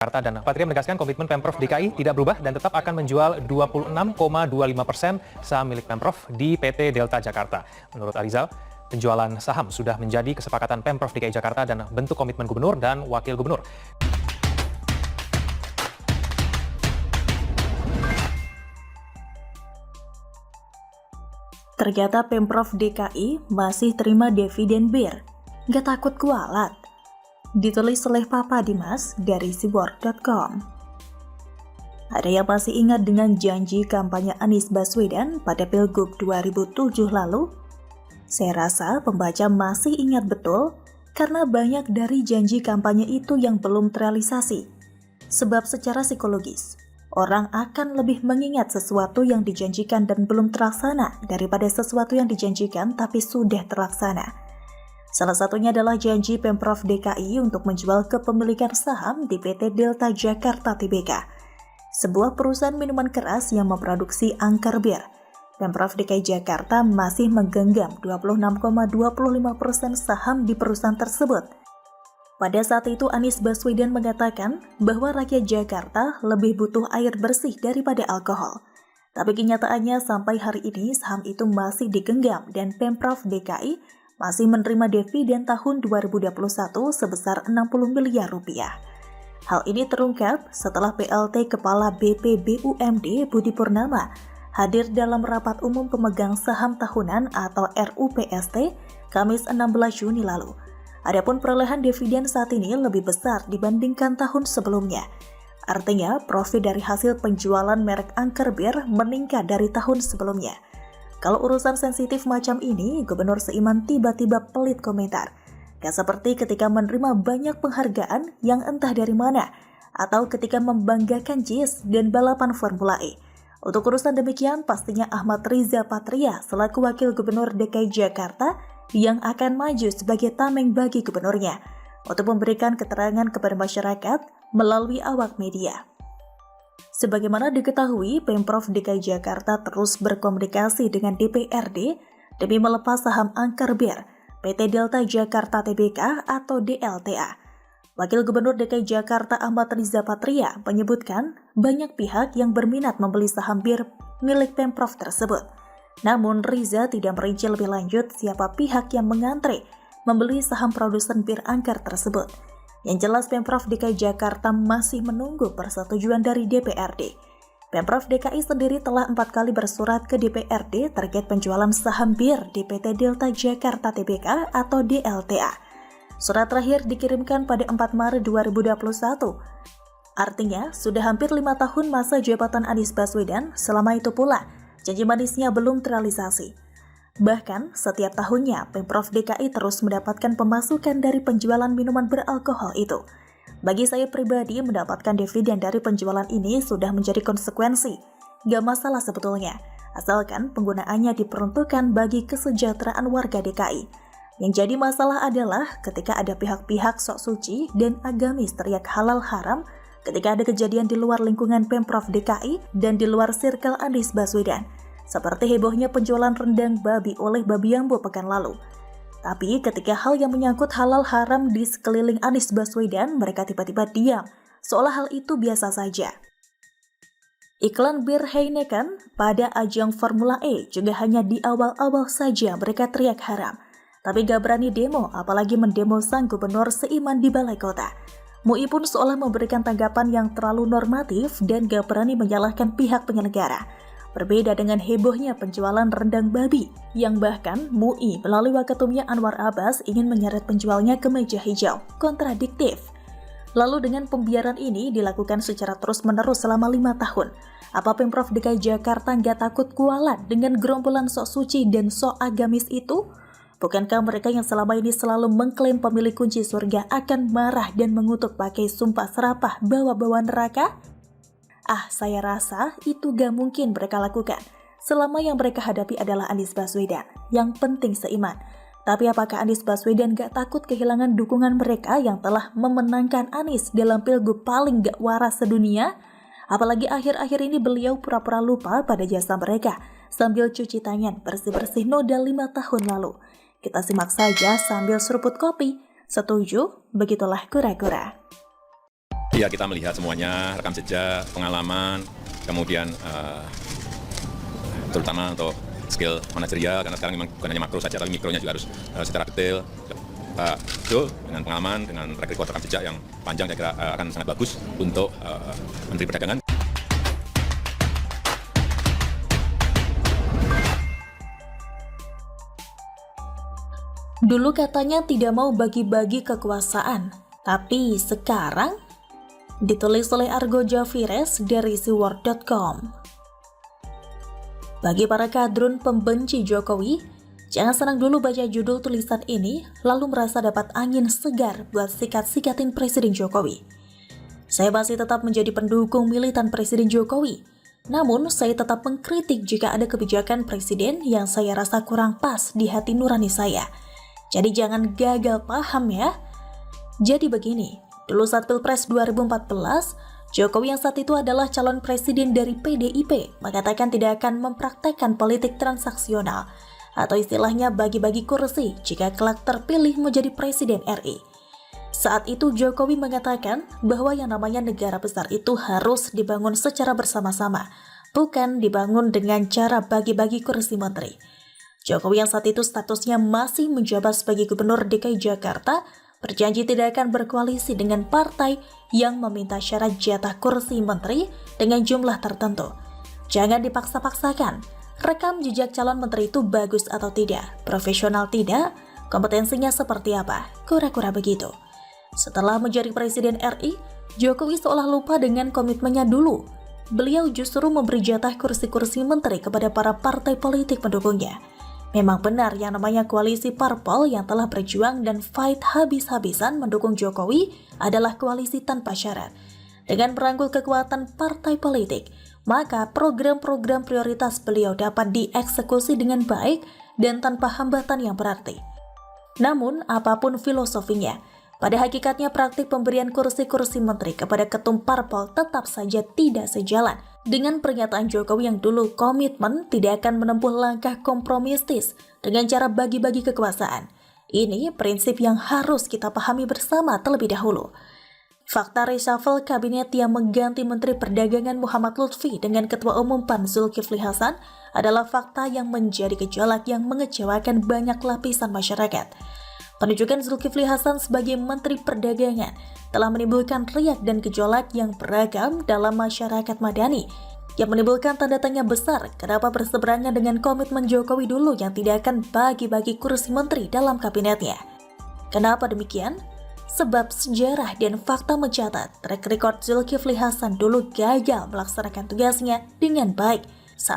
Jakarta dan Patria menegaskan komitmen Pemprov DKI tidak berubah dan tetap akan menjual 26,25% saham milik Pemprov di PT Delta Jakarta. Menurut Arizal, penjualan saham sudah menjadi kesepakatan Pemprov DKI Jakarta dan bentuk komitmen gubernur dan wakil gubernur. Ternyata Pemprov DKI masih terima dividen bir. Nggak takut kualat. Ditulis oleh Papa Dimas dari Siborg.com. Ada yang masih ingat dengan janji kampanye Anies Baswedan pada Pilgub 2007 lalu? Saya rasa pembaca masih ingat betul karena banyak dari janji kampanye itu yang belum terrealisasi. Sebab secara psikologis, orang akan lebih mengingat sesuatu yang dijanjikan dan belum terlaksana daripada sesuatu yang dijanjikan tapi sudah terlaksana. Salah satunya adalah janji Pemprov DKI untuk menjual kepemilikan saham di PT Delta Jakarta Tbk, sebuah perusahaan minuman keras yang memproduksi angker bir. Pemprov DKI Jakarta masih menggenggam 26,25% saham di perusahaan tersebut. Pada saat itu Anies Baswedan mengatakan bahwa rakyat Jakarta lebih butuh air bersih daripada alkohol. Tapi kenyataannya sampai hari ini saham itu masih digenggam dan Pemprov DKI masih menerima dividen tahun 2021 sebesar 60 miliar rupiah. Hal ini terungkap setelah PLT Kepala BPBUMD Budi Purnama hadir dalam rapat umum pemegang saham tahunan atau RUPST Kamis 16 Juni lalu. Adapun perolehan dividen saat ini lebih besar dibandingkan tahun sebelumnya. Artinya, profit dari hasil penjualan merek angker bir meningkat dari tahun sebelumnya. Kalau urusan sensitif macam ini, Gubernur Seiman tiba-tiba pelit komentar. Gak seperti ketika menerima banyak penghargaan yang entah dari mana, atau ketika membanggakan JIS dan balapan Formula E. Untuk urusan demikian, pastinya Ahmad Riza Patria selaku Wakil Gubernur DKI Jakarta yang akan maju sebagai tameng bagi gubernurnya untuk memberikan keterangan kepada masyarakat melalui awak media. Sebagaimana diketahui, Pemprov DKI Jakarta terus berkomunikasi dengan DPRD demi melepas saham angker bir PT Delta Jakarta Tbk atau DLTA. Wakil Gubernur DKI Jakarta Ahmad Riza Patria menyebutkan banyak pihak yang berminat membeli saham bir milik Pemprov tersebut. Namun Riza tidak merinci lebih lanjut siapa pihak yang mengantre membeli saham produsen bir angker tersebut. Yang jelas Pemprov DKI Jakarta masih menunggu persetujuan dari DPRD. Pemprov DKI sendiri telah 4 kali bersurat ke DPRD terkait penjualan saham bir di PT Delta Jakarta Tbk atau DLTA. Surat terakhir dikirimkan pada 4 Maret 2021. Artinya, sudah hampir 5 tahun masa jabatan Anies Baswedan, selama itu pula janji manisnya belum terrealisasi. Bahkan, setiap tahunnya Pemprov DKI terus mendapatkan pemasukan dari penjualan minuman beralkohol itu. Bagi saya pribadi, mendapatkan dividen dari penjualan ini sudah menjadi konsekuensi. Gak masalah sebetulnya, asalkan penggunaannya diperuntukkan bagi kesejahteraan warga DKI. Yang jadi masalah adalah ketika ada pihak-pihak sok suci dan agamis teriak halal haram ketika ada kejadian di luar lingkungan Pemprov DKI dan di luar sirkel Anies Baswedan. Seperti hebohnya penjualan rendang babi oleh Babi Yambo pekan lalu. Tapi ketika hal yang menyangkut halal haram di sekeliling Anies Baswedan, mereka tiba-tiba diam, seolah hal itu biasa saja. Iklan bir Heineken pada ajang Formula E juga hanya di awal-awal saja mereka teriak haram. Tapi gak berani demo, apalagi mendemo sang gubernur Seiman di Balai Kota. MUI pun seolah memberikan tanggapan yang terlalu normatif dan gak berani menyalahkan pihak penyelenggara. Berbeda dengan hebohnya penjualan rendang babi, yang bahkan MUI melalui Waketumnya Anwar Abbas ingin menyeret penjualnya ke meja hijau. Kontradiktif. Lalu dengan pembiaran ini dilakukan secara terus-menerus selama 5 tahun. Apa Pemprov DKI Jakarta nggak takut kualat dengan gerombolan sok suci dan sok agamis itu? Bukankah mereka yang selama ini selalu mengklaim pemilik kunci surga akan marah dan mengutuk pakai sumpah serapah bawa-bawa neraka? Saya rasa itu gak mungkin mereka lakukan selama yang mereka hadapi adalah Anies Baswedan. Yang penting seiman. Tapi apakah Anies Baswedan gak takut kehilangan dukungan mereka yang telah memenangkan Anies dalam pilgub paling gak waras sedunia? Apalagi akhir-akhir ini beliau pura-pura lupa pada jasa mereka sambil cuci tangan bersih-bersih noda 5 tahun lalu. Kita simak saja sambil seruput kopi. Setuju? Begitulah kura-kura. Ya, kita melihat semuanya, rekam jejak, pengalaman, kemudian terutama untuk skill manajerial, karena sekarang memang bukan hanya makro saja, tapi mikronya juga harus secara detail. Pak Jo dengan pengalaman, dengan track record rekam jejak yang panjang, saya kira akan sangat bagus untuk Menteri Perdagangan. Dulu katanya tidak mau bagi-bagi kekuasaan, tapi sekarang ditulis oleh Argo Javires dari siword.com. Bagi para kadrun pembenci Jokowi, jangan senang dulu baca judul tulisan ini lalu merasa dapat angin segar buat sikat-sikatin Presiden Jokowi. Saya masih tetap menjadi pendukung militan Presiden Jokowi, namun saya tetap mengkritik jika ada kebijakan Presiden yang saya rasa kurang pas di hati nurani saya. Jadi jangan gagal paham ya. Jadi begini, dulu saat Pilpres 2014, Jokowi yang saat itu adalah calon presiden dari PDIP mengatakan tidak akan mempraktekkan politik transaksional atau istilahnya bagi-bagi kursi jika kelak terpilih menjadi presiden RI. Saat itu Jokowi mengatakan bahwa yang namanya negara besar itu harus dibangun secara bersama-sama, bukan dibangun dengan cara bagi-bagi kursi menteri. Jokowi yang saat itu statusnya masih menjabat sebagai gubernur DKI Jakarta berjanji tidak akan berkoalisi dengan partai yang meminta syarat jatah kursi menteri dengan jumlah tertentu. Jangan dipaksa-paksakan. Rekam jejak calon menteri itu bagus atau tidak, profesional tidak, kompetensinya seperti apa, kura-kura begitu. Setelah menjadi presiden RI, Jokowi seolah lupa dengan komitmennya dulu. Beliau justru memberi jatah kursi-kursi menteri kepada para partai politik pendukungnya. Memang benar yang namanya koalisi parpol yang telah berjuang dan fight habis-habisan mendukung Jokowi adalah koalisi tanpa syarat. Dengan merangkul kekuatan partai politik, maka program-program prioritas beliau dapat dieksekusi dengan baik dan tanpa hambatan yang berarti. Namun, apapun filosofinya, pada hakikatnya praktik pemberian kursi-kursi menteri kepada ketum parpol tetap saja tidak sejalan dengan pernyataan Jokowi yang dulu komitmen tidak akan menempuh langkah kompromistis dengan cara bagi-bagi kekuasaan. Ini prinsip yang harus kita pahami bersama terlebih dahulu. Fakta reshuffle kabinet yang mengganti Menteri Perdagangan Muhammad Lutfi dengan Ketua Umum PAN Zulkifli Hasan adalah fakta yang menjadi gejolak yang mengecewakan banyak lapisan masyarakat. Penunjukan Zulkifli Hasan sebagai Menteri Perdagangan telah menimbulkan riak dan gejolak yang beragam dalam masyarakat madani, yang menimbulkan tanda tanya besar kenapa berseberangan dengan komitmen Jokowi dulu yang tidak akan bagi-bagi kursi menteri dalam kabinetnya. Kenapa demikian? Sebab sejarah dan fakta mencatat track record Zulkifli Hasan dulu gagal melaksanakan tugasnya dengan baik